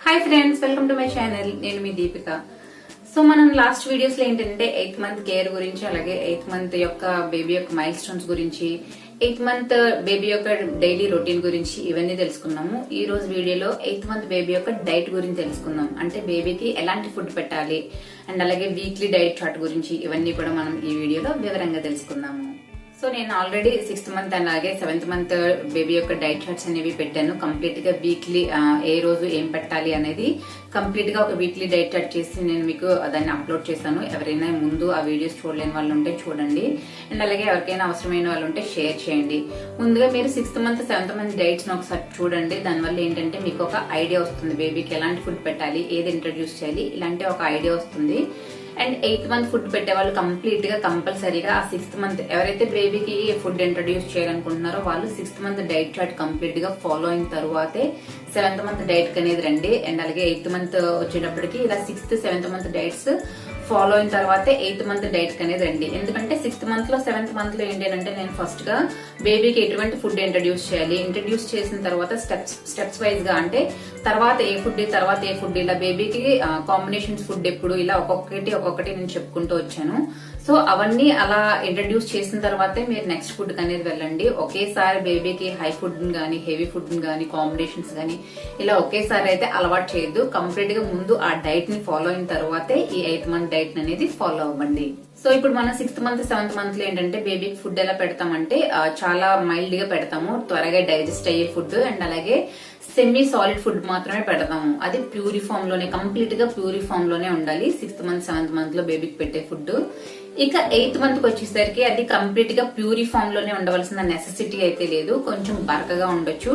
Hi friends, welcome to my channel. నేను మీ Deepika. So మనం last videos లో ఏంటంటే 8th మంత్ కేర్ గురించి, అలాగే 8th మంత్ యొక్క బేబీ యొక్క మైల్ స్టోన్స్ గురించి, 8th మంత్ బేబీ యొక్క డైలీ రొటీన్ గురించి ఇవన్నీ తెలుసుకున్నాము. ఈ రోజు వీడియోలో 8th మంత్ బేబీ యొక్క డైట్ గురించి తెలుసుకుందాం. అంటే బేబీకి ఎలాంటి ఫుడ్ పెట్టాలి అండ్ అలాగే వీక్లీ డైట్ చార్ట్ గురించి ఇవన్నీ కూడా మనం ఈ వీడియోలో వివరంగా తెలుసుకుందాము. సో నేను ఆల్రెడీ 6th మంత్ అలాగే 7th మంత్ బేబీ యొక్క డైట్ చార్ట్స్ అనేవి పెట్టాను. కంప్లీట్ గా వీక్లీ ఏ రోజు ఏం పెట్టాలి అనేది కంప్లీట్ గా ఒక వీక్లీ డైట్ చార్ట్ చేసి నేను మీకు దాన్ని అప్లోడ్ చేశాను. ఎవరైనా ముందు ఆ వీడియోస్ చూడలేని వాళ్ళు ఉంటే చూడండి, అండ్ అలాగే ఎవరికైనా అవసరమైన వాళ్ళు ఉంటే షేర్ చేయండి. ముందుగా మీరు 6th month 7th month diets ని ఒకసారి చూడండి. దానివల్ల ఏంటంటే మీకు ఒక ఐడియా వస్తుంది, బేబీకి ఎలాంటి ఫుడ్ పెట్టాలి, ఏది ఇంట్రడ్యూస్ చేయాలి, ఇలాంటి ఒక ఐడియా వస్తుంది. అండ్ 8th మంత్ ఫుడ్ పెట్టే వాళ్ళు కంప్లీట్ గా కంపల్సరీగా ఆ 6th మంత్ ఎవరైతే బేబీకి ఫుడ్ ఇంట్రడ్యూస్ చేయాలనుకుంటున్నారో వాళ్ళు 6th month diet chart complete గా ఫాలో అయిన తరువాతే 7th మంత్ డైట్ అనేది రండి. అండ్ అలాగే 8th మంత్ వచ్చేటప్పటికి ఇలా 6th 7th month diets follow అయిన తర్వాతే 8th మంత్ డైట్ అనేది రండి. ఎందుకంటే 6th మంత్ లో 7th మంత్ లో ఏంటంటే నేను ఫస్ట్ గా బేబీకి ఎటువంటి ఫుడ్ ఇంట్రడ్యూస్ చేయాలి, ఇంట్రడ్యూస్ చేసిన తర్వాత స్టెప్స్ వైజ్ గా అంటే తర్వాత ఏ ఫుడ్ ఇలా బేబీకి కాంబినేషన్స్ ఫుడ్ ఎప్పుడు ఇలా ఒక్కొక్కటి నేను చెప్పుకుంటూ వచ్చాను. సో అవన్నీ అలా ఇంట్రడ్యూస్ చేసిన తర్వాతే మీరు నెక్స్ట్ ఫుడ్ అనేది వెళ్ళండి. ఒకేసారి బేబీకి హై ఫుడ్ గానీ హెవీ ఫుడ్ గానీ కాంబినేషన్స్ గానీ ఇలా ఒకేసారి అయితే అలవాటు చేయొద్దు. కంప్లీట్ గా ముందు ఆ డైట్ ని ఫాలో అయిన తర్వాతే ఈ 8th మంత్ డైట్ అనేది ఫాలో అవ్వండి. సో ఇప్పుడు మనం 6th మంత్ 7th మంత్ లో ఏంటంటే బేబీకి ఫుడ్ ఎలా పెడతామంటే చాలా మైల్డ్ గా పెడతాము, త్వరగా డైజెస్ట్ అయ్యే ఫుడ్ అండ్ అలాగే సెమీ సాలిడ్ ఫుడ్ మాత్రమే పెడతాము. అది ప్యూరీ ఫామ్ లోనే, కంప్లీట్ గా ప్యూరీ ఫామ్ లోనే ఉండాలి 6th మంత్ 7th మంత్ లో బేబీకి పెట్టే ఫుడ్. ఇక 8th మంత్ కి వచ్చేసరికి అది కంప్లీట్ గా ప్యూరీ ఫామ్ లోనే ఉండవలసిన నెసెసిటీ అయితే లేదు, కొంచెం బరకగా ఉండొచ్చు.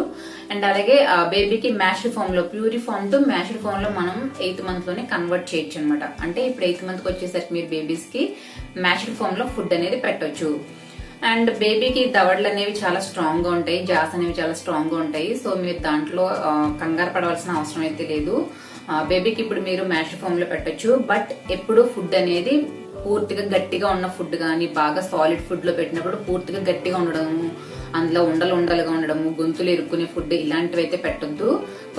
అండ్ అలాగే బేబీకి మ్యాష్డ్ ఫామ్ లో, puree form to mashed form లో మనం 8th మంత్ లోనే కన్వర్ట్ చేయొచ్చు అనమాట. అంటే ఇప్పుడు 8th మంత్ కి వచ్చేసరికి మీరు బేబీస్ కి మ్యాష్డ్ ఫామ్ లో ఫుడ్ అనేది పెట్టొచ్చు. అండ్ బేబీకి దవడలు అనేవి చాలా స్ట్రాంగ్ గా ఉంటాయి, జాస్ అనేవి చాలా స్ట్రాంగ్ గా ఉంటాయి. సో మీరు దాంట్లో కంగారు పడవలసిన అవసరం అయితే లేదు. బేబీకి ఇప్పుడు మీరు మ్యాష్ ఫామ్ లో పెట్టొచ్చు. బట్ ఎప్పుడు ఫుడ్ అనేది పూర్తిగా గట్టిగా ఉన్న ఫుడ్ గానీ బాగా సాలిడ్ ఫుడ్ లో పెట్టినప్పుడు పూర్తిగా గట్టిగా ఉండడము, అందులో ఉండలుగా ఉండడము, గొంతులు ఇరుక్కునే ఫుడ్ ఇలాంటివి అయితే పెట్టొద్దు.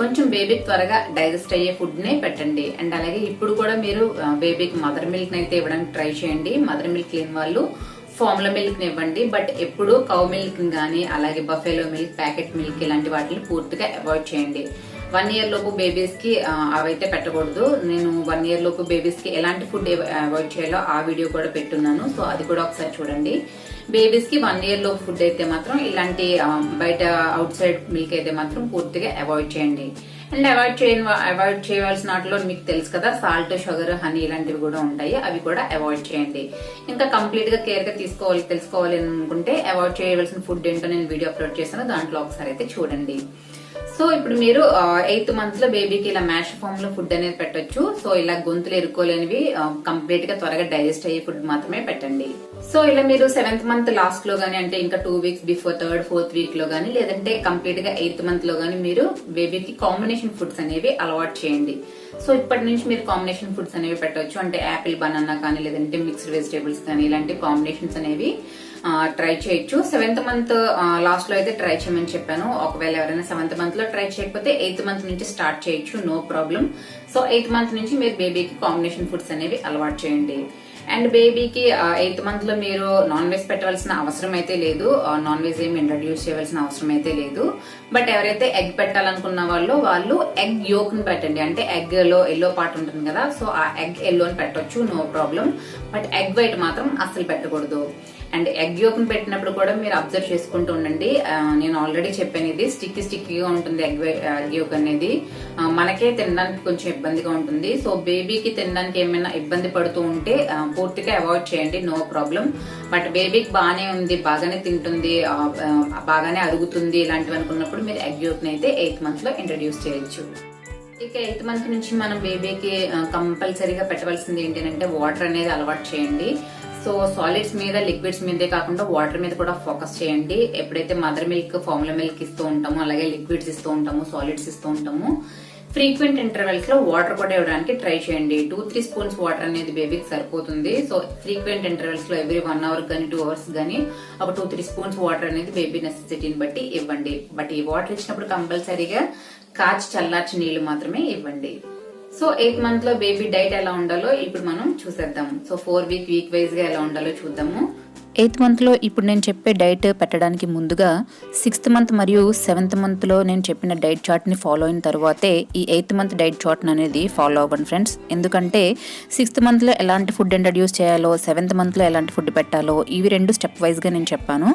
కొంచెం బేబీకి త్వరగా డైజెస్ట్ అయ్యే ఫుడ్ నే పెట్టండి. అండ్ అలాగే ఇప్పుడు కూడా మీరు బేబీకి మదర్ మిల్క్ అయితే ఇవ్వడానికి ట్రై చేయండి. మదర్ మిల్క్ లేని వాళ్ళు ఫార్ములా మిల్క్ ని ఇవ్వండి. బట్ ఎప్పుడు కౌ మిల్క్ గానీ అలాగే బఫెలో మిల్క్, ప్యాకెట్ మిల్క్ ఇలాంటి వాటిని పూర్తిగా అవాయిడ్ చేయండి. 1 year లోపు బేబీస్ కి అవైతే పెట్టకూడదు. నేను 1 year లోపు బేబీస్ కి ఎలాంటి ఫుడ్ అవాయిడ్ చేయాలో ఆ వీడియో కూడా పెట్టున్నాను. సో అది కూడా ఒకసారి చూడండి. బేబీస్ కి 1 year లోపు ఫుడ్ అయితే మాత్రం ఇలాంటి బయట అవుట్ సైడ్ మిల్క్ అయితే మాత్రం పూర్తిగా అవాయిడ్ చేయండి. అండ్ అవాయిడ్ చేయవలసిన వాటిలో మీకు తెలుసు కదా, సాల్ట్, షుగర్, హనీ ఇలాంటివి కూడా ఉంటాయి, అవి కూడా అవాయిడ్ చేయండి. ఇంకా కంప్లీట్ గా కేర్ గా తెలుసుకోవాలి అనుకుంటే అవాయిడ్ చేయవలసిన ఫుడ్ ఏంటో నేను వీడియో అప్లోడ్ చేశాను, దాంట్లో ఒకసారి అయితే చూడండి. సో ఇప్పుడు మీరు 8th మంత్ లో బేబీకి ఇలా మ్యాష్ ఫామ్ లో ఫుడ్ అనేది పెట్టొచ్చు. సో ఇలా గొంతులు ఎరుకోలేనివి కంప్లీట్ గా త్వరగా డైజెస్ట్ అయ్యే ఫుడ్ మాత్రమే పెట్టండి. సో ఇలా మీరు 7th మంత్ లాస్ట్ లో గానీ, అంటే ఇంకా 2 weeks before 3rd 4th week లో గానీ, లేదంటే కంప్లీట్ గా 8th మంత్ లో గానీ మీరు బేబీకి కాంబినేషన్ ఫుడ్స్ అనేవి అలవాటు చేయండి. సో ఇప్పటి నుంచి మీరు కాంబినేషన్ ఫుడ్స్ అనేవి పెట్టవచ్చు. అంటే యాపిల్, బనానా కానీ లేదంటే మిక్స్డ్ వెజిటేబుల్స్ కానీ ఇలాంటి కాంబినేషన్స్ అనేవి ట్రై చేయొచ్చు. 7th మంత్ లాస్ట్ లో అయితే ట్రై చేయమని చెప్పాను. ఒకవేళ ఎవరైనా 7th మంత్ లో ట్రై చేయకపోతే 8th మంత్ నుంచి స్టార్ట్ చేయొచ్చు, no problem. So 8th month నుంచి మీరు బేబీకి కాంబినేషన్ ఫుడ్స్ అనేవి అలవాటు చేయండి. అండ్ బేబీకి 8th మంత్ లో మీరు నాన్ వెజ్ పెట్టవలసిన అవసరం అయితే లేదు, నాన్ వెజ్ ఏమి ఇంట్రడ్యూస్ చేయవలసిన అవసరం అయితే లేదు. బట్ ఎవరైతే ఎగ్ పెట్టాలనుకున్న వాళ్ళు ఎగ్ యోక్ ని పెట్టండి. అంటే ఎగ్ లో ఎల్లో పార్ట్ ఉంటుంది కదా, సో ఆ ఎగ్ ఎల్లోని పెట్టొచ్చు, no problem. But egg white మాత్రం అస్సలు పెట్టకూడదు. అండ్ ఎగ్ యోక్ ని పెట్టినప్పుడు కూడా మీరు అబ్జర్వ్ చేసుకుంటూ ఉండండి. నేను ఆల్రెడీ చెప్పాను, ఇది స్టిక్కీగా ఉంటుంది ఎగ్ యోక్ అనేది. మనకే తినడానికి కొంచెం ఇబ్బందిగా ఉంటుంది. సో బేబీకి తినడానికి ఏమైనా ఇబ్బంది పడుతూ ఉంటే పూర్తిగా అవాయిడ్ చేయండి, నో ప్రాబ్లం. బట్ బేబీకి బాగానే ఉంది, బాగానే తింటుంది, బాగానే అరుగుతుంది ఇలాంటివి అనుకున్నప్పుడు మీరు ఎగ్ యోక్ ని అయితే 8th మంత్ లో ఇంట్రడ్యూస్ చేయొచ్చు. ఇక 8th మంత్ నుంచి మనం బేబీకి కంపల్సరీగా పెట్టవలసింది ఏంటంటే వాటర్ అనేది అలవాటు చేయండి. సో సాలిడ్స్ మీద, లిక్విడ్స్ మీదే కాకుండా వాటర్ మీద కూడా ఫోకస్ చేయండి. ఎప్పుడైతే మదర్ మిల్క్, ఫార్ములా మిల్క్ ఇస్తూ ఉంటామో, అలాగే లిక్విడ్స్ ఇస్తూ ఉంటాము, సాలిడ్స్ ఇస్తూ ఉంటాము, ఫ్రీక్వెంట్ ఇంటర్వెల్స్ లో వాటర్ కూడా ఇవ్వడానికి ట్రై చేయండి. 2-3 స్పూన్స్ వాటర్ అనేది బేబీకి సరిపోతుంది. సో ఫ్రీక్వెంట్ ఇంటర్వెల్స్ లో ఎవ్రీ 1 hour గానీ 2 hours గానీ ఒక 2-3 స్పూన్స్ వాటర్ అనేది బేబీ నెసెసిటీని బట్టి ఇవ్వండి. బట్ ఈ వాటర్ ఇచ్చినప్పుడు కంపల్సరీగా కాచి చల్లార్చి నీళ్లు మాత్రమే ఇవ్వండి. సో 8th మంత్ లో బేబీ డైట్ ఎలా ఉండాలో ఇప్పుడు మనం చూసేద్దాం. సో 4 వీక్ వైజ్ గా ఎలా ఉండాలో చూద్దాము. 8th మంత్లో ఇప్పుడు నేను చెప్పే డైట్ పెట్టడానికి ముందుగా 6th మంత్ మరియు 7th మంత్లో నేను చెప్పిన డైట్ చార్ట్ని ఫాలో అయిన తర్వాతే ఈ 8th మంత్ డైట్ చార్ట్ అనేది ఫాలో అవ్వండి ఫ్రెండ్స్. ఎందుకంటే 6th మంత్లో ఎలాంటి ఫుడ్ ఇంట్రడ్యూస్ చేయాలో, 7th మంత్లో ఎలాంటి ఫుడ్ పెట్టాలో ఇవి 2 స్టెప్ వైజ్గా నేను చెప్పాను.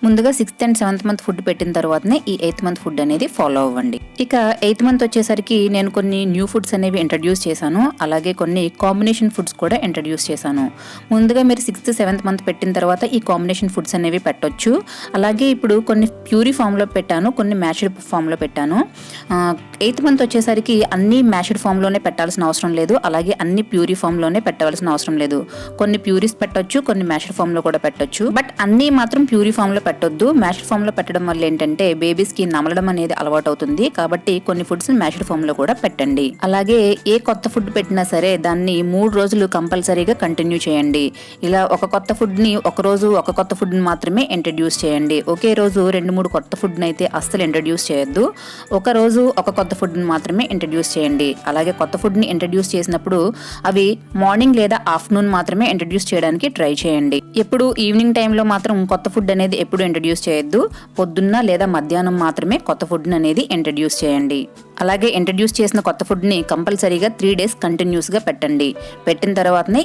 ముందుగా 6th and 7th month food పెట్టిన తర్వాతనే ఈ 8th మంత్ ఫుడ్ అనేది ఫాలో అవ్వండి. ఇక 8th మంత్ వచ్చేసరికి నేను కొన్ని న్యూ ఫుడ్స్ అనేవి ఇంట్రడ్యూస్ చేశాను, అలాగే కొన్ని కాంబినేషన్ ఫుడ్స్ కూడా ఇంట్రడ్యూస్ చేశాను. ముందుగా మీరు 6th 7th మంత్ పెట్టిన తర్వాత ఈ కాంబినేషన్ ఫుడ్స్ అనేవి పెట్టొచ్చు. అలాగే ఇప్పుడు కొన్ని ప్యూరీ ఫామ్లో పెట్టాను, కొన్ని మ్యాష్డ్ ఫామ్లో పెట్టాను. 8th మంత్ వచ్చేసరికి అన్ని మ్యాష్డ్ ఫామ్లోనే పెట్టాల్సిన అవసరం లేదు, అలాగే అన్ని ప్యూరీ ఫామ్లోనే పెట్టవలసిన అవసరం లేదు. కొన్ని ప్యూరీస్ పెట్టొచ్చు, కొన్ని మ్యాష్డ్ ఫామ్లో కూడా పెట్టొచ్చు. బట్ అన్నీ మాత్రం ప్యూరీ ఫామ్లో పెట్టొద్దు. మ్యాష్డ్ ఫామ్లో పెట్టడం వల్ల ఏంటంటే బేబీస్కి నమలడం అనేది అలవాటు అవుతుంది. కాబట్టి కొన్ని ఫుడ్స్ మ్యాష్డ్ ఫామ్లో కూడా పెట్టండి. అలాగే ఏ కొత్త ఫుడ్ పెట్టినా సరే దాన్ని 3 రోజులు కంపల్సరీగా కంటిన్యూ చేయండి. ఇలా ఒక కొత్త ఫుడ్ని ఒక కొత్త ఫుడ్ని మాత్రమే ఇంట్రడ్యూస్ చేయండి. ఒకే రోజు 2-3 కొత్త ఫుడ్ని అయితే అస్సలు ఇంట్రడ్యూస్ చేయొద్దు. ఒక రోజు ఒక కొత్త ఫుడ్ని మాత్రమే ఇంట్రడ్యూస్ చేయండి. అలాగే కొత్త ఫుడ్ని ఇంట్రడ్యూస్ చేసినప్పుడు అవి మార్నింగ్ లేదా ఆఫ్టర్నూన్ మాత్రమే ఇంట్రడ్యూస్ చేయడానికి ట్రై చేయండి. ఎప్పుడు ఈవినింగ్ టైంలో మాత్రం కొత్త ఫుడ్ అనేది ఎప్పుడు ఇంట్రడ్యూస్ చేయొద్దు. పొద్దున్న లేదా మధ్యాహ్నం మాత్రమే కొత్త ఫుడ్ అనేది ఇంట్రడ్యూస్ చేయండి. అలాగే ఇంట్రడ్యూస్ చేసిన కొత్త ఫుడ్ని కంపల్సరీగా 3 days కంటిన్యూస్గా పెట్టండి. పెట్టిన తర్వాతనే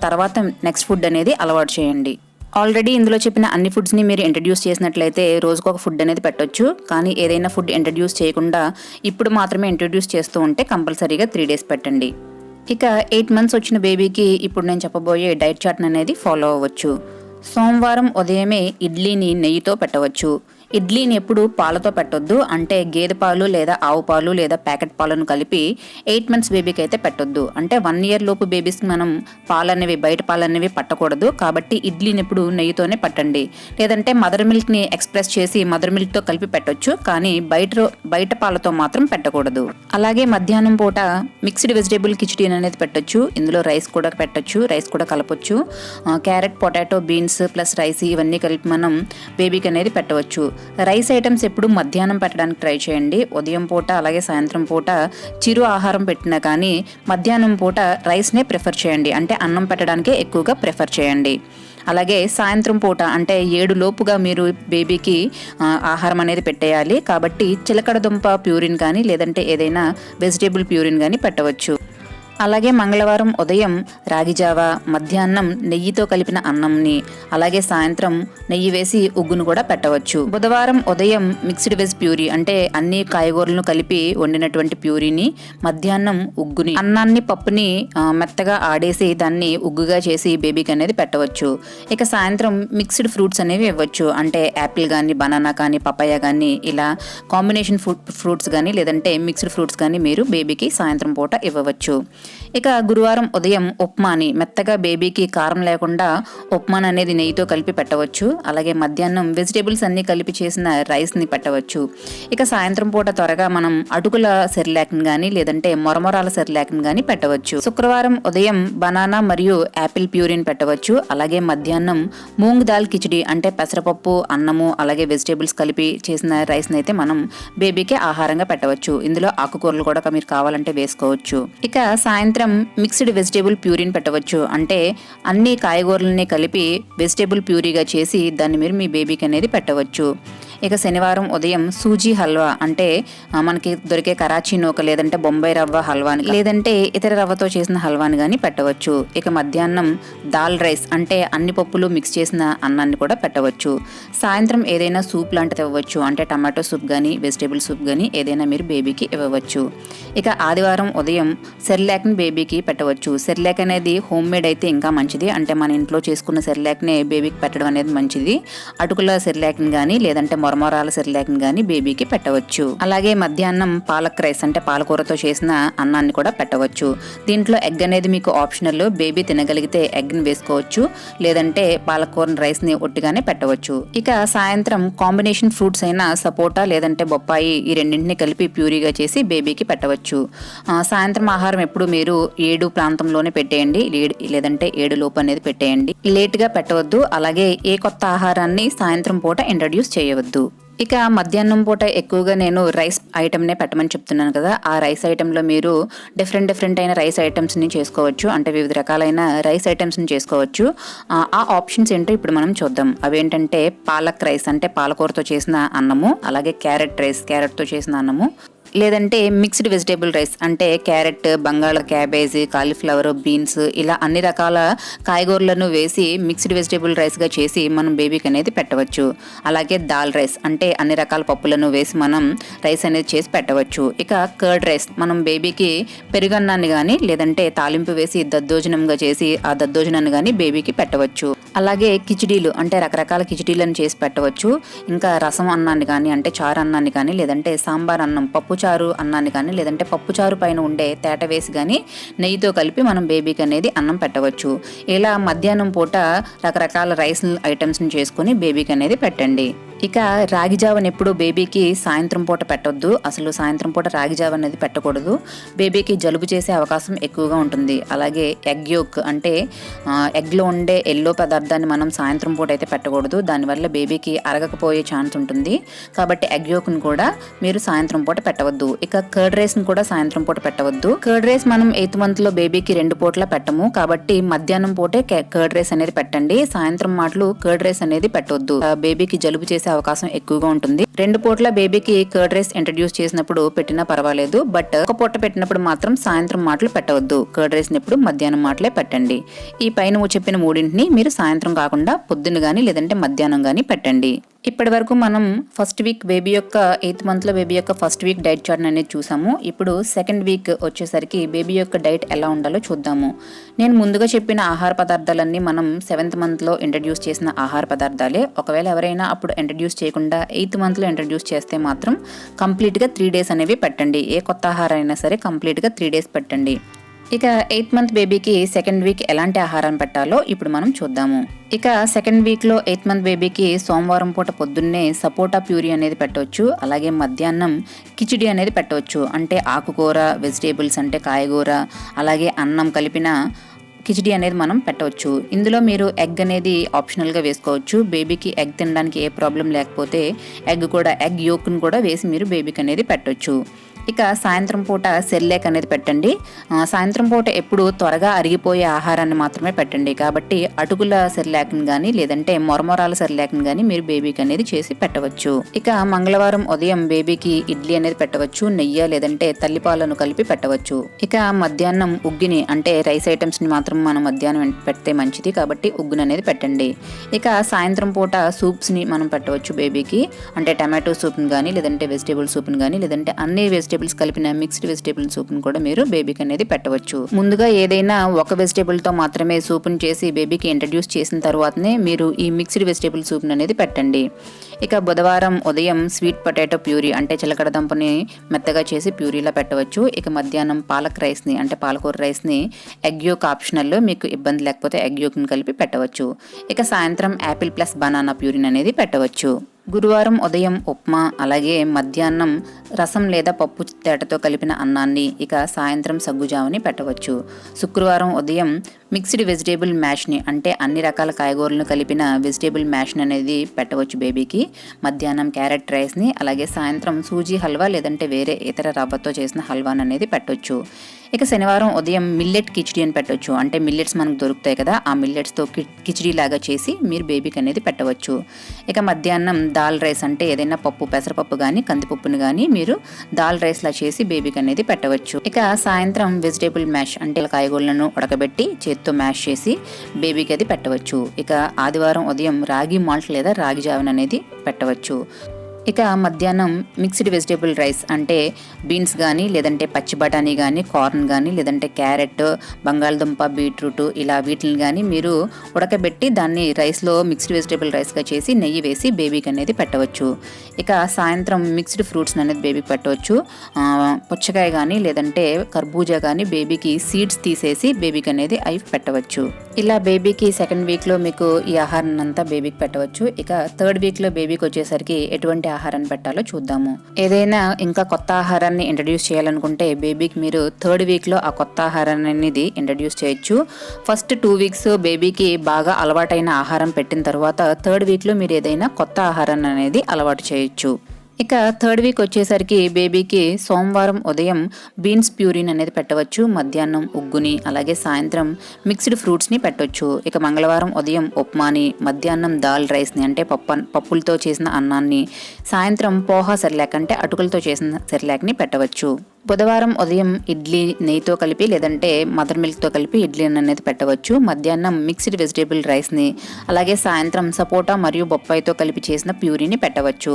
తర్వాత నెక్స్ట్ ఫుడ్ అనేది అలవాటు చేయండి. ఆల్రెడీ ఇందులో చెప్పిన అన్ని ఫుడ్స్ని మీరు ఇంట్రడ్యూస్ చేసినట్లయితే రోజుకు ఒక ఫుడ్ అనేది పెట్టొచ్చు. కానీ ఏదైనా ఫుడ్ ఇంట్రడ్యూస్ చేయకుండా ఇప్పుడు మాత్రమే ఇంట్రడ్యూస్ చేస్తూ ఉంటే కంపల్సరీగా 3 days పెట్టండి. ఇక 8 months వచ్చిన బేబీకి ఇప్పుడు నేను చెప్పబోయే డైట్ చార్ట్ అనేది ఫాలో అవ్వచ్చు. సోమవారం ఉదయమే ఇడ్లీని నెయ్యితో పెట్టవచ్చు. ఇడ్లీని ఎప్పుడు పాలతో పెట్టొద్దు, అంటే గేదె పాలు లేదా ఆవు పాలు లేదా ప్యాకెట్ పాలను కలిపి 8 months బేబీకి అయితే పెట్టొద్దు. అంటే 1 year లోపు బేబీస్కి మనం బయట పాలనేవి పట్టకూడదు. కాబట్టి ఇడ్లీని ఎప్పుడు నెయ్యితోనే పట్టండి. లేదంటే మదర్ మిల్క్ని ఎక్స్ప్రెస్ చేసి మదర్ మిల్క్తో కలిపి పెట్టొచ్చు, కానీ బయట పాలతో మాత్రం పెట్టకూడదు. అలాగే మధ్యాహ్నం పూట మిక్స్డ్ వెజిటేబుల్ కిచడీ అనేది పెట్టొచ్చు. ఇందులో రైస్ కూడా పెట్టొచ్చు, రైస్ కూడా కలపొచ్చు. Carrot, potato, beans plus rice ఇవన్నీ కలిపి మనం బేబీకి అనేది పెట్టవచ్చు. రైస్ ఐటమ్స్ ఎప్పుడు మధ్యాహ్నం పెట్టడానికి ట్రై చేయండి. ఉదయం పూట అలాగే సాయంత్రం పూట చిరు ఆహారం పెట్టినా కానీ మధ్యాహ్నం పూట రైస్నే ప్రిఫర్ చేయండి. అంటే అన్నం పెట్టడానికే ఎక్కువగా ప్రిఫర్ చేయండి. అలాగే సాయంత్రం పూట అంటే 7 లోపుగా మీరు బేబీకి ఆహారం అనేది పెట్టేయాలి. కాబట్టి చిలకడ దుంప ప్యూరిన్ కానీ లేదంటే ఏదైనా వెజిటేబుల్ ప్యూరిన్ కానీ పెట్టవచ్చు. అలాగే మంగళవారం ఉదయం రాగిజావ, మధ్యాహ్నం నెయ్యితో కలిపిన అన్నంని, అలాగే సాయంత్రం నెయ్యి వేసి ఉగ్గును కూడా పెట్టవచ్చు. బుధవారం ఉదయం మిక్స్డ్ వెజ్ ప్యూరీ అంటే అన్ని కాయగూరలను కలిపి వండినటువంటి ప్యూరీని, మధ్యాహ్నం ఉగ్గుని, అన్నాన్ని పప్పుని మెత్తగా ఆడేసి దాన్ని ఉగ్గుగా చేసి బేబీకి అనేది పెట్టవచ్చు. ఇక సాయంత్రం మిక్స్డ్ ఫ్రూట్స్ అనేవి ఇవ్వచ్చు. అంటే యాపిల్ కానీ, బనానా కానీ, పపాయ కానీ ఇలా కాంబినేషన్ ఫ్రూట్స్ కానీ లేదంటే మిక్స్డ్ ఫ్రూట్స్ కానీ మీరు బేబీకి సాయంత్రం పూట ఇవ్వవచ్చు. ఇక గురువారం ఉదయం ఉప్మాని మెత్తగా బేబీకి కారం లేకుండా ఉప్మాన్ అనేది నెయ్యితో కలిపి పెట్టవచ్చు. అలాగే మధ్యాహ్నం వెజిటేబుల్స్ అన్ని కలిపి చేసిన రైస్ని పెట్టవచ్చు. ఇక సాయంత్రం పూట త్వరగా మనం అటుకుల సెర్లాక్ని కానీ లేదంటే మొరమొరాల సెర్లాక్ని కానీ పెట్టవచ్చు. శుక్రవారం ఉదయం బనానా మరియు యాపిల్ ప్యూరిన్ పెట్టవచ్చు. అలాగే మధ్యాహ్నం మూంగ్ దాల్ కిచడీ అంటే పెసరపప్పు, అన్నము అలాగే వెజిటేబుల్స్ కలిపి చేసిన రైస్ని అయితే మనం బేబీకి ఆహారంగా పెట్టవచ్చు. ఇందులో ఆకుకూరలు కూడా మీరు కావాలంటే వేసుకోవచ్చు. ఇక సాయంత్రం మిక్స్డ్ వెజిటేబుల్ ప్యూరిన్ పెట్టవచ్చు. అంటే అన్ని కాయగూరలని కలిపి వెజిటేబుల్ ప్యూరీగా చేసి దాన్ని మీరు మీ బేబీకి అనేది పెట్టవచ్చు. ఇక శనివారం ఉదయం సూజీ హల్వా అంటే మనకి దొరికే కరాచీ నూక లేదంటే బొంబాయి రవ్వ హల్వాని లేదంటే ఇతర రవ్వతో చేసిన హల్వాని కానీ పెట్టవచ్చు. ఇక మధ్యాహ్నం దాల్ రైస్ అంటే అన్ని పప్పులు మిక్స్ చేసిన అన్నాన్ని కూడా పెట్టవచ్చు. సాయంత్రం ఏదైనా సూప్ లాంటిది ఇవ్వచ్చు. అంటే టమాటో సూప్ కానీ వెజిటేబుల్ సూప్ కానీ ఏదైనా మీరు బేబీకి ఇవ్వవచ్చు. ఇక ఆదివారం ఉదయం సెర్లాక్ని బేబీకి పెట్టవచ్చు. సెర్లాక్ అనేది హోమ్ మేడ్ అయితే ఇంకా మంచిది. అంటే మన ఇంట్లో చేసుకున్న సెర్లాక్నే బేబీకి పెట్టడం అనేది మంచిది. అటుకుల సెర్లాక్ని కానీ లేదంటే మొరమొరాల సెర్లాక్ని కానీ బేబీకి పెట్టవచ్చు. అలాగే మధ్యాహ్నం పాలక్ రైస్ అంటే పాలకూరతో చేసిన అన్నాన్ని కూడా పెట్టవచ్చు. దీంట్లో ఎగ్ అనేది మీకు ఆప్షనల్. బేబీ తినగలిగితే ఎగ్ని వేసుకోవచ్చు, లేదంటే పాలకూర రైస్ని ఒట్టిగానే పెట్టవచ్చు. ఇక సాయంత్రం కాంబినేషన్ ఫ్రూట్స్ అయిన సపోటా లేదంటే బొప్పాయి ఈ రెండింటిని కలిపి ప్యూరీగా చేసి బేబీకి పెట్టవచ్చు. సాయంత్రం ఆహారం ఎప్పుడు మీరు 7 ప్రాంతంలోనే పెట్టేయండి, లేదంటే 7 లోపు అనేది పెట్టేయండి. లేట్గా పెట్టవద్దు. అలాగే ఏ కొత్త ఆహారాన్ని సాయంత్రం పూట ఇంట్రడ్యూస్ చేయవద్దు. ఇక మధ్యాహ్నం పూట ఎక్కువగా నేను రైస్ ఐటమ్నే పెట్టమని చెప్తున్నాను కదా, ఆ రైస్ ఐటెంలో మీరు డిఫరెంట్ అయిన రైస్ ఐటమ్స్ని చేసుకోవచ్చు. అంటే వివిధ రకాలైన రైస్ ఐటమ్స్ని చేసుకోవచ్చు. ఆ ఆప్షన్స్ ఏంటో ఇప్పుడు మనం చూద్దాం. అవేంటంటే పాలక్ రైస్ అంటే పాలకూరతో చేసిన అన్నము, అలాగే క్యారెట్ రైస్ క్యారెట్తో చేసిన అన్నము, లేదంటే మిక్స్డ్ వెజిటేబుల్ రైస్ అంటే క్యారెట్, బంగాళ, క్యాబేజీ, కాలీఫ్లవర్, బీన్స్ ఇలా అన్ని రకాల కాయగూరలను వేసి మిక్స్డ్ వెజిటేబుల్ రైస్గా చేసి మనం బేబీకి అనేది పెట్టవచ్చు. అలాగే దాల్ రైస్ అంటే అన్ని రకాల పప్పులను వేసి మనం రైస్ అనేది చేసి పెట్టవచ్చు. ఇక కర్డ్ రైస్ మనం బేబీకి పెరుగన్నాన్ని కానీ లేదంటే తాలింపు వేసి దద్దోజనంగా చేసి ఆ దద్దోజనాన్ని కానీ బేబీకి పెట్టవచ్చు. అలాగే కిచిడీలు అంటే రకరకాల కిచిడీలను చేసి పెట్టవచ్చు. ఇంకా రసం అన్నాన్ని కానీ అంటే చారు అన్నాన్ని కానీ లేదంటే సాంబార్ అన్నం, పప్పు చారు అన్నాన్ని కానీ లేదంటే పప్పు చారు పైన ఉండే తేట వేసి కానీ నెయ్యితో కలిపి మనం బేబీకి అనేది అన్నం పెట్టవచ్చు. ఇలా మధ్యాహ్నం పూట రకరకాల రైస్ ఐటమ్స్ని చేసుకుని బేబీకి అనేది పెట్టండి. ఇక రాగి జావని ఎప్పుడు బేబీకి సాయంత్రం పూట పెట్టొద్దు. అసలు సాయంత్రం పూట రాగి జావ అనేది పెట్టకూడదు. బేబీకి జలుబు చేసే అవకాశం ఎక్కువగా ఉంటుంది. అలాగే ఎగ్ యోక్ అంటే ఎగ్లో ఉండే ఎల్లో పదార్థాన్ని మనం సాయంత్రం పూట అయితే పెట్టకూడదు. దానివల్ల బేబీకి అరగకపోయే ఛాన్స్ ఉంటుంది. కాబట్టి ఎగ్ యోక్ని కూడా మీరు సాయంత్రం పూట పెట్టవద్దు. ఇక కర్డ్ రైస్ని కూడా సాయంత్రం పూట పెట్టవద్దు. కర్డ్ రైస్ మనం 8th monthలో బేబీకి 2 పూట్ల పెట్టము. కాబట్టి మధ్యాహ్నం పూటే కర్డ్ రైస్ అనేది పెట్టండి. సాయంత్రం మాటలు కర్డ్ రైస్ అనేది పెట్టవద్దు. బేబీకి జలుబు చేసే అవకాశం ఎక్కువగా ఉంటుంది. 2 పూట్ల బేబీకి కర్డ్ రైస్ ఇంట్రడ్యూస్ చేసినప్పుడు పెట్టినా పర్వాలేదు. బట్ ఒక పూట పెట్టినప్పుడు మాత్రం సాయంత్రం మాటలు పెట్టవద్దు. కర్డ్ రైస్ ఎప్పుడు మధ్యాహ్నం మాటలే పెట్టండి. ఈ పైన చెప్పిన మూడింటిని మీరు సాయంత్రం కాకుండా పొద్దున్న గానీ లేదంటే మధ్యాహ్నం గానీ పెట్టండి. ఇప్పటి వరకు మనం ఫస్ట్ వీక్ బేబీ యొక్క 8th monthలో బేబీ యొక్క ఫస్ట్ వీక్ డైట్ చార్ట్ అనేది చూసాము. ఇప్పుడు సెకండ్ వీక్ వచ్చేసరికి బేబీ యొక్క డైట్ ఎలా ఉండాలో చూద్దాము. నేను ముందుగా చెప్పిన ఆహార పదార్థాలన్నీ మనం 7th monthలో ఇంట్రడ్యూస్ చేసిన ఆహార పదార్థాలే. ఒకవేళ ఎవరైనా అప్పుడు ఇంట్రడ్యూస్ చేయకుండా 8th monthలో ఇంట్రడ్యూస్ చేస్తే మాత్రం కంప్లీట్గా 3 days అనేవి పెట్టండి. ఏ కొత్త ఆహారం అయినా సరే కంప్లీట్గా 3 days పెట్టండి. ఇక 8th month బేబీకి సెకండ్ వీక్ ఎలాంటి ఆహారం పెట్టాలో ఇప్పుడు మనం చూద్దాము. ఇక సెకండ్ వీక్లో 8th month బేబీకి సోమవారం పూట పొద్దున్నే సపోటా ప్యూరీ అనేది పెట్టవచ్చు. అలాగే మధ్యాహ్నం కిచిడి అనేది పెట్టవచ్చు. అంటే ఆకుకూర, వెజిటేబుల్స్ అంటే కాయగూర, అలాగే అన్నం కలిపిన కిచిడి అనేది మనం పెట్టవచ్చు. ఇందులో మీరు ఎగ్ అనేది ఆప్షనల్గా వేసుకోవచ్చు. బేబీకి ఎగ్ తినడానికి ఏ ప్రాబ్లం లేకపోతే ఎగ్ యోక్ను కూడా వేసి మీరు బేబీకి అనేది పెట్టవచ్చు. ఇక సాయంత్రం పూట సెర్లాక్ అనేది పెట్టండి. సాయంత్రం పూట ఎప్పుడు త్వరగా అరిగిపోయే ఆహారాన్ని మాత్రమే పెట్టండి. కాబట్టి అటుకుల సెర్లాక్ని కానీ లేదంటే మొరమొరాల సెర్లాక్ని కానీ మీరు బేబీకి అనేది చేసి పెట్టవచ్చు. ఇక మంగళవారం ఉదయం బేబీకి ఇడ్లీ అనేది పెట్టవచ్చు. నెయ్యి లేదంటే తల్లిపాలను కలిపి పెట్టవచ్చు. ఇక మధ్యాహ్నం ఉగ్గిని అంటే రైస్ ఐటమ్స్ని మాత్రం మనం మధ్యాహ్నం పెడితే మంచిది. కాబట్టి ఉగ్గుని అనేది పెట్టండి. ఇక సాయంత్రం పూట సూప్స్ని మనం పెట్టవచ్చు బేబీకి. అంటే టమాటో సూప్ని కానీ లేదంటే వెజిటేబుల్ సూప్ని కానీ లేదంటే అన్ని వెజిటేబుల్స్ కలిపిన మిక్స్డ్ వెజిటేబుల్ సూప్ని కూడా మీరు బేబీకి అనేది పెట్టవచ్చు. ముందుగా ఏదైనా ఒక వెజిటేబుల్తో మాత్రమే సూప్ని చేసి బేబీకి ఇంట్రడ్యూస్ చేసిన తర్వాతనే మీరు ఈ మిక్స్డ్ వెజిటేబుల్ సూప్ని అనేది పెట్టండి. ఇక బుధవారం ఉదయం స్వీట్ పొటాటో ప్యూరీ అంటే చిలకడ దుంపని మెత్తగా చేసి ప్యూరీలా పెట్టవచ్చు. ఇక మధ్యాహ్నం పాలక్ రైస్ని అంటే పాలకూర రైస్ని ఎగ్ యోక్ ఆప్షనల్లో మీకు ఇబ్బంది లేకపోతే ఎగ్ యోక్ని కలిపి పెట్టవచ్చు. ఇక సాయంత్రం యాపిల్ ప్లస్ బనానా ప్యూరీని అనేది పెట్టవచ్చు. గురువారం ఉదయం ఉప్మా, అలాగే మధ్యాహ్నం రసం లేదా పప్పు తేటతో కలిపిన అన్నాన్ని, ఇక సాయంత్రం సగ్గుజావని పెట్టవచ్చు. శుక్రవారం ఉదయం మిక్స్డ్ వెజిటేబుల్ మ్యాష్ని అంటే అన్ని రకాల కాయగూరలను కలిపిన వెజిటేబుల్ మ్యాష్ని అనేది పెట్టవచ్చు బేబీకి. మధ్యాహ్నం క్యారెట్ రైస్ని, అలాగే సాయంత్రం సూజీ హల్వా లేదంటే వేరే ఇతర రవ్వతో చేసిన హల్వాని అనేది పెట్టవచ్చు. ఇక శనివారం ఉదయం మిల్లెట్ కిచిడి అని పెట్టవచ్చు. అంటే మిల్లెట్స్ మనకు దొరుకుతాయి కదా, ఆ మిల్లెట్స్తో కిచిడి లాగా చేసి మీరు బేబీకి అనేది పెట్టవచ్చు. ఇక మధ్యాహ్నం దాల్ రైస్ అంటే ఏదైనా పప్పు, పెసరపప్పు కానీ కందిపప్పుని కానీ మీరు దాల్ రైస్లా చేసి బేబీకి అనేది పెట్టవచ్చు. ఇక సాయంత్రం వెజిటేబుల్ మ్యాష్ అంటే కాయగూరలను ఉడకబెట్టి చేత్తో మ్యాష్ చేసి బేబీకి అది పెట్టవచ్చు. ఇక ఆదివారం ఉదయం రాగి మాల్ట్ లేదా రాగి జావన్ అనేది పెట్టవచ్చు. ఇక మధ్యాహ్నం మిక్స్డ్ వెజిటేబుల్ రైస్ అంటే బీన్స్ కానీ లేదంటే పచ్చి బఠానీ కానీ కార్న్ కానీ లేదంటే క్యారెట్, బంగాళదుంప, బీట్రూట్ ఇలా వీటిని కానీ మీరు ఉడకబెట్టి దాన్ని రైస్లో మిక్స్డ్ వెజిటేబుల్ రైస్గా చేసి నెయ్యి వేసి బేబీకి అనేది పెట్టవచ్చు. ఇక సాయంత్రం మిక్స్డ్ ఫ్రూట్స్ అనేది బేబీకి పెట్టవచ్చు. పుచ్చకాయ కానీ లేదంటే కర్బూజా కానీ బేబీకి సీడ్స్ తీసేసి బేబీకి అనేది అవి పెట్టవచ్చు. ఇలా బేబీకి సెకండ్ వీక్లో మీకు ఈ ఆహారాన్ని అంతా బేబీకి పెట్టవచ్చు. ఇక థర్డ్ వీక్లో బేబీకి వచ్చేసరికి ఎటువంటి ఆహారాన్ని పెట్టాలో చూద్దాము. ఏదైనా ఇంకా కొత్త ఆహారాన్ని ఇంట్రడ్యూస్ చేయాలనుకుంటే బేబీకి మీరు 3rd వీక్లో ఆ కొత్త ఆహారాన్ని అనేది ఇంట్రడ్యూస్ చేయొచ్చు. ఫస్ట్ 2 వీక్స్ బేబీకి బాగా అలవాటైన ఆహారం పెట్టిన తర్వాత 3rd వీక్లో మీరు ఏదైనా కొత్త ఆహారాన్ని అనేది అలవాటు చేయొచ్చు. ఇక 3rd వీక్ వచ్చేసరికి బేబీకి సోమవారం ఉదయం బీన్స్ ప్యూరిన్ అనేది పెట్టవచ్చు, మధ్యాహ్నం ఉగ్గుని, అలాగే సాయంత్రం మిక్స్డ్ ఫ్రూట్స్ని పెట్టవచ్చు. ఇక మంగళవారం ఉదయం ఉప్మాని, మధ్యాహ్నం దాల్ రైస్ని అంటే పప్పులతో చేసిన అన్నాన్ని, సాయంత్రం పోహా సెర్లాక్ అంటే అటుకులతో చేసిన సెర్లాక్ని పెట్టవచ్చు. బుధవారం ఉదయం ఇడ్లీ నెయ్యితో కలిపి లేదంటే మదర్ మిల్క్తో కలిపి ఇడ్లీ అనేది పెట్టవచ్చు. మధ్యాహ్నం మిక్స్డ్ వెజిటేబుల్ రైస్ని, అలాగే సాయంత్రం సపోటా మరియు బొప్పాయితో కలిపి చేసిన ప్యూరీని పెట్టవచ్చు.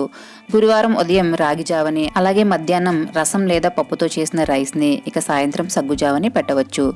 గురువారం ఉదయం రాగి జావని, అలాగే మధ్యాహ్నం రసం లేదా పప్పుతో చేసిన రైస్ని, ఇక సాయంత్రం సగ్గు జావని పెట్టవచ్చు.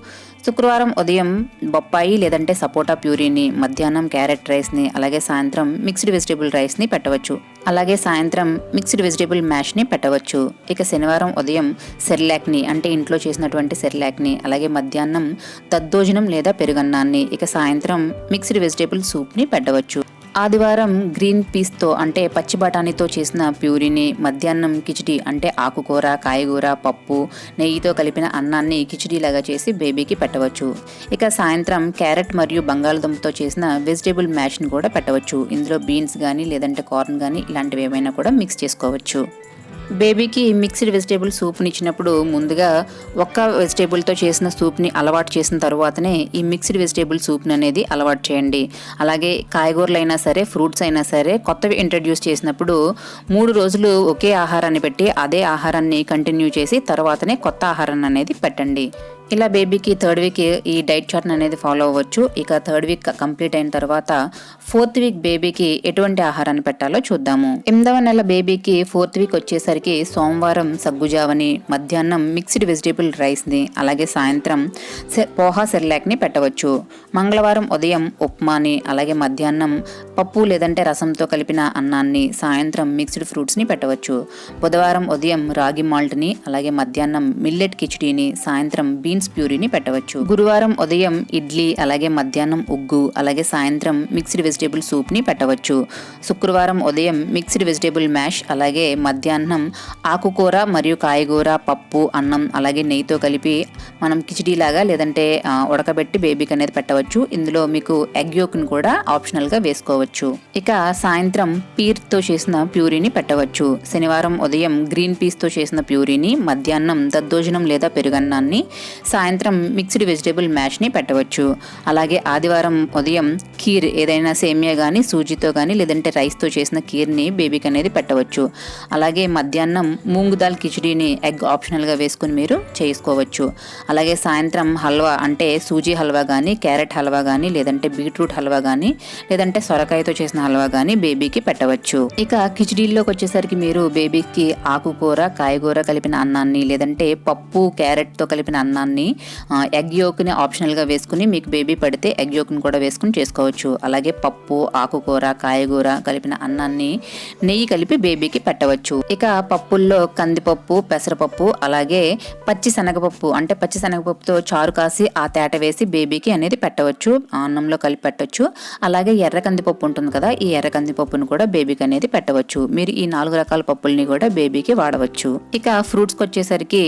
శుక్రవారం ఉదయం బొప్పాయి లేదంటే సపోటా ప్యూరీని, మధ్యాహ్నం క్యారెట్ రైస్ని, అలాగే సాయంత్రం మిక్స్డ్ వెజిటేబుల్ రైస్ని పెట్టవచ్చు. అలాగే సాయంత్రం మిక్స్డ్ వెజిటేబుల్ మ్యాష్ని పెట్టవచ్చు. ఇక శనివారం ఉదయం సెర్లాక్ని అంటే ఇంట్లో చేసినటువంటి సెర్లాక్ని, అలాగే మధ్యాహ్నం దద్దోజనం లేదా పెరుగన్నాన్ని, ఇక సాయంత్రం మిక్స్డ్ వెజిటేబుల్ సూప్ని పెట్టవచ్చు. ఆదివారం గ్రీన్ పీస్తో అంటే పచ్చి బఠానీతో చేసిన ప్యూరీని, మధ్యాహ్నం కిచిడి అంటే ఆకుకూర, కాయగూర, పప్పు, నెయ్యితో కలిపిన అన్నాన్ని కిచిడీలాగా చేసి బేబీకి పెట్టవచ్చు. ఇక సాయంత్రం క్యారెట్ మరియు బంగాళదుంపతో చేసిన వెజిటేబుల్ మ్యాష్ని కూడా పెట్టవచ్చు. ఇందులో బీన్స్ కానీ లేదంటే కార్న్ కానీ ఇలాంటివి ఏమైనా కూడా మిక్స్ చేసుకోవచ్చు. బేబీకి మిక్స్డ్ వెజిటేబుల్ సూప్ని ఇచ్చినప్పుడు ముందుగా ఒక్క వెజిటేబుల్తో చేసిన సూప్ని అలవాటు చేసిన తర్వాతనే ఈ మిక్స్డ్ వెజిటేబుల్ సూప్ని అనేది అలవాటు చేయండి. అలాగే కాయగూరలు అయినా సరే, ఫ్రూట్స్ అయినా సరే కొత్తవి ఇంట్రడ్యూస్ చేసినప్పుడు 3 రోజులు ఒకే ఆహారాన్ని పెట్టి అదే ఆహారాన్ని కంటిన్యూ చేసి తర్వాతనే కొత్త ఆహారాన్ని అనేది పెట్టండి. ఇలా బేబీకి 3rd వీక్ ఈ డైట్ చార్ట్ అనేది ఫాలో అవ్వచ్చు. ఇక 3rd వీక్ కంప్లీట్ అయిన తర్వాత 4th వీక్ బేబీకి ఎటువంటి ఆహారాన్ని పెట్టాలో చూద్దాము. 8వ నెల బేబీకి 4th వీక్ వచ్చేసరికి సోమవారం సగ్గుజావని, మధ్యాహ్నం మిక్స్డ్ వెజిటేబుల్ రైస్ని, అలాగే సాయంత్రం పోహా సెర్లాక్ని పెట్టవచ్చు. మంగళవారం ఉదయం ఉప్మాని, అలాగే మధ్యాహ్నం పప్పు లేదంటే రసంతో కలిపిన అన్నాన్ని, సాయంత్రం మిక్స్డ్ ఫ్రూట్స్ని పెట్టవచ్చు. బుధవారం ఉదయం రాగి మాల్ట్ని, అలాగే మధ్యాహ్నం మిల్లెట్ కిచిడీని, సాయంత్రం బీన్స్ ప్యూరీని పెట్టవచ్చు. గురువారం ఉదయం ఇడ్లీ, అలాగే మధ్యాహ్నం ఉగ్గు, అలాగే సాయంత్రం మిక్స్డ్ వెజిటేబుల్ సూప్ని పెట్టవచ్చు. శుక్రవారం ఉదయం మిక్స్డ్ వెజిటేబుల్ మ్యాష్, అలాగే మధ్యాహ్నం ఆకుకూర మరియు కాయగూర, పప్పు, అన్నం, అలాగే నెయ్యితో కలిపి మనం కిచిడీలాగా లేదంటే ఉడకబెట్టి బేబీకి అనేది పెట్టవచ్చు. ఇందులో మీకు ఎగ్ యోక్ని కూడా ఆప్షనల్గా వేసుకోవచ్చు. ఇక సాయంత్రం పీర్తో చేసిన ప్యూరీని పెట్టవచ్చు. శనివారం ఉదయం గ్రీన్ పీస్తో చేసిన ప్యూరీని, మధ్యాహ్నం దద్దోజనం లేదా పెరుగన్నాన్ని, సాయంత్రం మిక్స్డ్ వెజిటేబుల్ మ్యాష్ని పెట్టవచ్చు. అలాగే ఆదివారం ఉదయం కీర్ ఏదైనా సేమియా కానీ, సూజీతో కానీ లేదంటే రైస్తో చేసిన కీర్ని బేబీకి అనేది పెట్టవచ్చు. అలాగే మధ్యాహ్నం మూంగ్ దాల్ కిచిడీని ఎగ్ ఆప్షనల్గా వేసుకుని మీరు చేసుకోవచ్చు. అలాగే సాయంత్రం హల్వా అంటే సూజీ హల్వా కానీ, క్యారెట్ హల్వా కానీ, లేదంటే బీట్రూట్ హల్వా కానీ, లేదంటే సొరకాయతో చేసిన హల్వా కానీ బేబీకి పెట్టవచ్చు. ఇక కిచిడీల్లోకి వచ్చేసరికి మీరు బేబీకి ఆకుకూర, కాయగూర కలిపిన అన్నాన్ని, లేదంటే పప్పు క్యారెట్తో కలిపిన అన్నాన్ని, ఎగ్ యోక్ని ఆప్షనల్గా వేసుకుని మీకు బేబీ పడితే ఎగ్ యోక్ని కూడా వేసుకుని చేసుకోవచ్చు. అలాగే పప్పు, ఆకుకూర, కాయగూర కలిపిన అన్నాన్ని నెయ్యి కలిపి బేబీకి పెట్టవచ్చు. ఇక పప్పుల్లో కందిపప్పు, పెసరపప్పు, అలాగే పచ్చి శనగపప్పు అంటే పచ్చి శనగపప్పుతో చారు కాసి ఆ తేట వేసి బేబీకి అనేది పెట్టవచ్చు, అన్నంలో కలిపి పెట్టవచ్చు. అలాగే ఎర్ర కందిపప్పు ఉంటుంది కదా, ఈ ఎర్ర కందిపప్పును కూడా బేబీకి అనేది పెట్టవచ్చు. మీరు ఈ 4 రకాల పప్పుల్ని కూడా బేబీకి వాడవచ్చు. ఇక ఫ్రూట్స్కి వచ్చేసరికి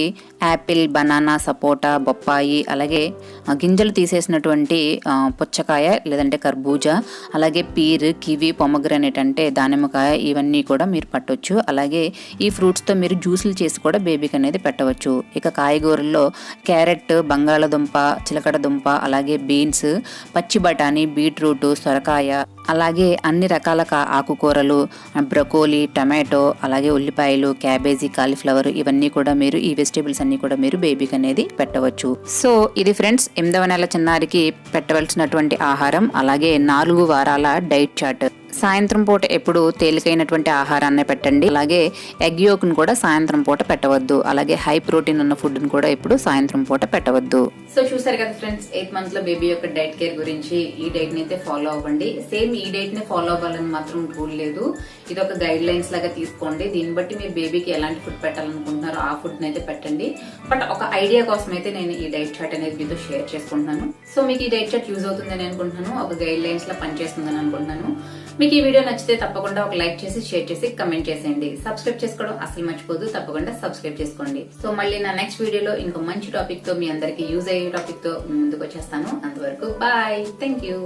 యాపిల్, బనానా, సపోటా, బొప్పాయి, అలాగే గింజలు తీసేసినటువంటి పుచ్చకాయ లేదంటే కర్బూజా, అలాగే పీర్, కివి, పొమగ్రనేట్ అంటే దానిమ్మకాయ, ఇవన్నీ కూడా మీరు పట్టవచ్చు. అలాగే ఈ ఫ్రూట్స్తో మీరు జ్యూసులు చేసి కూడా బేబీకి అనేది పెట్టవచ్చు. ఇక కాయగూరల్లో క్యారెట్, బంగాళదుంప, చిలకడ దుంప, అలాగే బీన్స్, పచ్చి బఠానీ, బీట్రూట్, సొరకాయ, అలాగే అన్ని రకాల ఆకుకూరలు, బ్రకోలీ, టమాటో, అలాగే ఉల్లిపాయలు, క్యాబేజీ, కాలీఫ్లవర్, ఇవన్నీ కూడా మీరు ఈ వెజిటేబుల్స్ అన్ని కూడా మీరు బేబీకి అనేది పెట్టవచ్చు. సో ఇది ఫ్రెండ్స్ 8వ నెల చిన్నారికి పెట్టవలసినటువంటి ఆహారం, అలాగే 4 వారాల డైట్ చార్ట్. సాయంత్రం పూట ఎప్పుడు తేలికైనటువంటి ఆహారాన్ని పెట్టండి. అలాగే ఎగ్ యోక్ను కూడా సాయంత్రం పూట పెట్టవద్దు. అలాగే హై ప్రోటీన్ ఉన్న ఫుడ్ని కూడా ఇప్పుడు సాయంత్రం పూట పెట్టవద్దు. సో చూసారు కదా ఫ్రెండ్స్, 8 మంత్స్ లో బేబీ యొక్క డైట్ కేర్ గురించి. ఈ డైట్ ని అయితే ఫాలో అవ్వండి. సేమ్ ఈ డైట్ ని ఫాలో అవ్వాలని మాత్రం రూల్ లేదు. ఇది ఒక గైడ్ లైన్స్ లాగా తీసుకోండి. దీన్ని బట్టి మీరు బేబీకి ఎలాంటి ఫుడ్ పెట్టాలనుకుంటున్నారో ఆ ఫుడ్ అయితే పెట్టండి. బట్ ఒక ఐడియా కోసం అయితే నేను ఈ డైట్ చార్ట్ అనేది మీతో షేర్ చేసుకుంటున్నాను. సో మీకు ఈ డైట్ చార్ట్ యూజ్ అవుతుందని అనుకుంటున్నాను, ఒక గైడ్ లైన్స్ లా పనిచేస్తుందని అనుకుంటున్నాను. మీకు ఈ వీడియో నచ్చితే తప్పకుండా ఒక లైక్ చేసి షేర్ చేసి కమెంట్ చేసేయండి. సబ్స్క్రైబ్ చేసుకోవడం అసలు మర్చిపోదు, తప్పకుండా సబ్స్క్రైబ్ చేసుకోండి. సో మళ్ళీ నా నెక్స్ట్ వీడియోలో ఇంకో మంచి టాపిక్ తో, మీ అందరికి యూజ్ అయ్యే టాపిక్ తో ముందుకు వచ్చేస్తాను. అంతవరకు బాయ్, థ్యాంక్ యూ.